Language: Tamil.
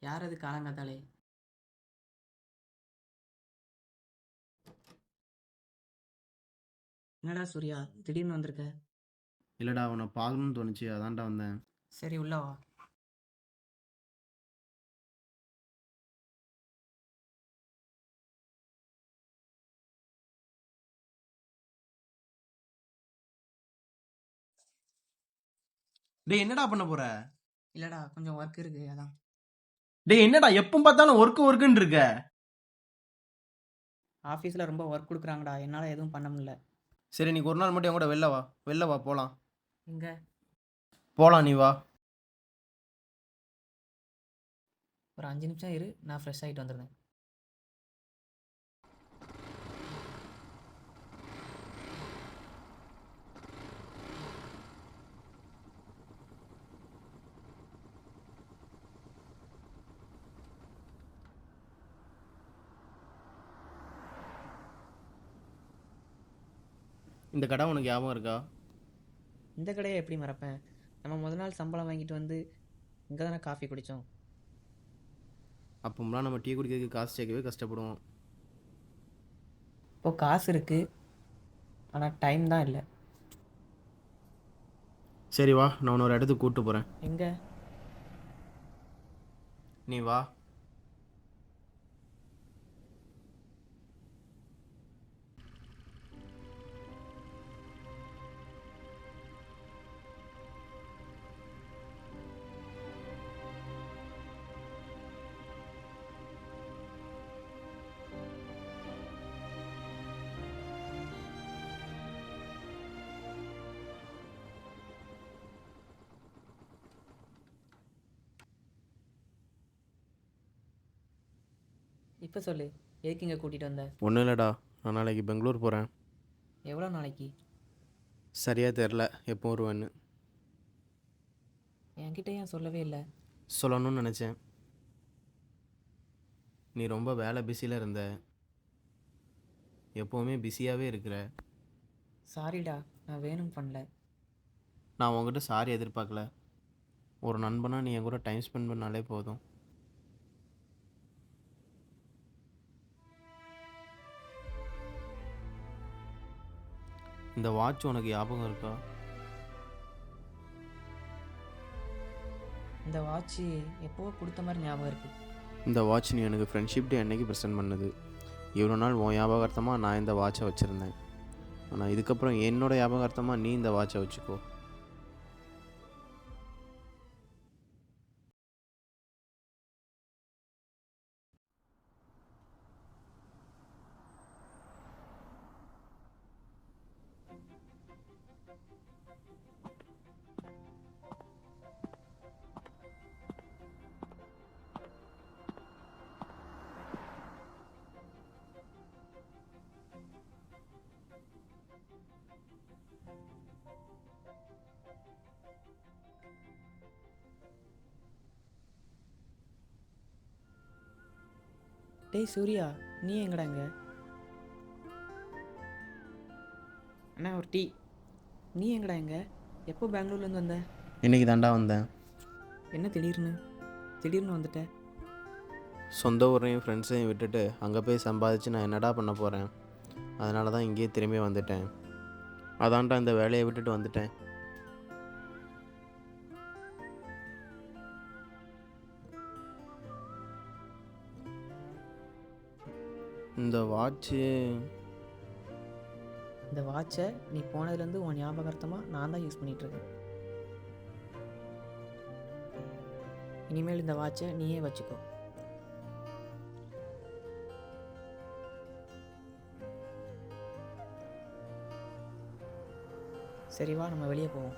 யார் அது காலங்காத்தாலே? என்னடா சூர்யா திடீர்னு வந்திருக்க? இல்லைடா உன்னை பார்க்கணும்னு தோணுச்சு, அதான்டா வந்தேன். சரி உள்ள வா. டேய் என்னடா பண்ண போற? இல்லடா கொஞ்சம் ஒர்க் இருக்கு அதான். டேய் என்னடா எப்போ பார்த்தாலும் ஒர்க்குன்னு இருக்க? ஆஃபீஸில் ரொம்ப ஒர்க் கொடுக்குறாங்கடா, என்னால் எதுவும் பண்ண முடியல. சரி நீ ஒரு நாள் மட்டும் என் கூட வெளில வா போகலாம். எங்க? போகலாம், நீ வா. ஒரு 5 நிமிஷம் இரு, நான் ஃப்ரெஷ் ஆகிட்டு வந்துடுறேன். இந்த கடை உனக்கு ஞாபகம் இருக்கா? இந்த கடையை எப்படி மறப்பேன்? நம்ம முதல் நாள் சம்பளம் வாங்கிட்டு வந்து இங்கே தானே காஃபி குடித்தோம். அப்போம்லாம் நம்ம டீ குடிக்கிறதுக்கு காசு சேர்க்கவே கஷ்டப்படுவோம். இப்போது காசு இருக்குது, ஆனால் டைம் தான் இல்லை. சரி வா, நான் உன்னை ஒரு இடத்துக்கு கூப்பிட்டு போகிறேன். எங்கே? நீ வா. இப்போ சொல்லு, எதுக்கு இங்கே கூட்டிகிட்டு வந்த? ஒன்றும் இல்லைடா, நான் நாளைக்கு பெங்களூர் போகிறேன். எவ்வளோ நாளைக்கு? சரியாக தெரில எப்போ வருவேன்னு. என்கிட்ட ஏன் சொல்லவே இல்லை? சொல்லணும்னு நினச்சேன், நீ ரொம்ப வேலை பிஸியில் இருந்த. எப்போவுமே பிஸியாகவே இருக்கிற. சாரிடா, நான் வேணும் பண்ணல. நான் உங்ககிட்ட சாரி எதிர்பார்க்கல. ஒரு நண்பனாக நீ என் கூட டைம் ஸ்பெண்ட் பண்ணாலே போதும். இந்த வாட்ச் உனக்கு ஞாபகம் இருக்கா? இந்த வாட்ச்சு எப்போவோ கொடுத்த மாதிரி ஞாபகம் இருக்குது. இந்த வாட்ச் நீ எனக்கு ஃப்ரெண்ட்ஷிப் டே அன்னைக்கு ப்ரெசென்ட் பண்ணது. இவ்வளோ நாள் உன் ஞாபகார்த்தமாக நான் இந்த வாட்சை வச்சுருந்தேன். ஆனால் இதுக்கப்புறம் என்னோட ஞாபகார்த்தமாக நீ இந்த வாட்சை வச்சுக்கோ. டேய் சூர்யா, நீ எங்கடா இங்க? அண்ணா ஒரு டீ. நீ எங்கடா இங்க? எப்போ பெங்களூர்லேருந்து வந்த? இன்றைக்கி தாண்டா வந்தேன். என்ன திடீர்னு வந்துட்ட? சொந்த ஊரையும் ஃப்ரெண்ட்ஸையும் விட்டுட்டு அங்கே போய் சம்பாதிச்சு நான் என்னடா பண்ண போகிறேன்? அதனால தான் இங்கேயே திரும்பி வந்துட்டேன். அதான்டா இந்த வேலையை விட்டுட்டு வந்துட்டேன். இந்த வாட்சை நீ போனதுலேருந்து உன் ஞாபகார்த்தமாக நான் தான் யூஸ் பண்ணிகிட்ருக்கேன். இனிமேல் இந்த வாட்சை நீயே வச்சுக்கோ. சரி வா, நம்ம வெளியே போவோம்.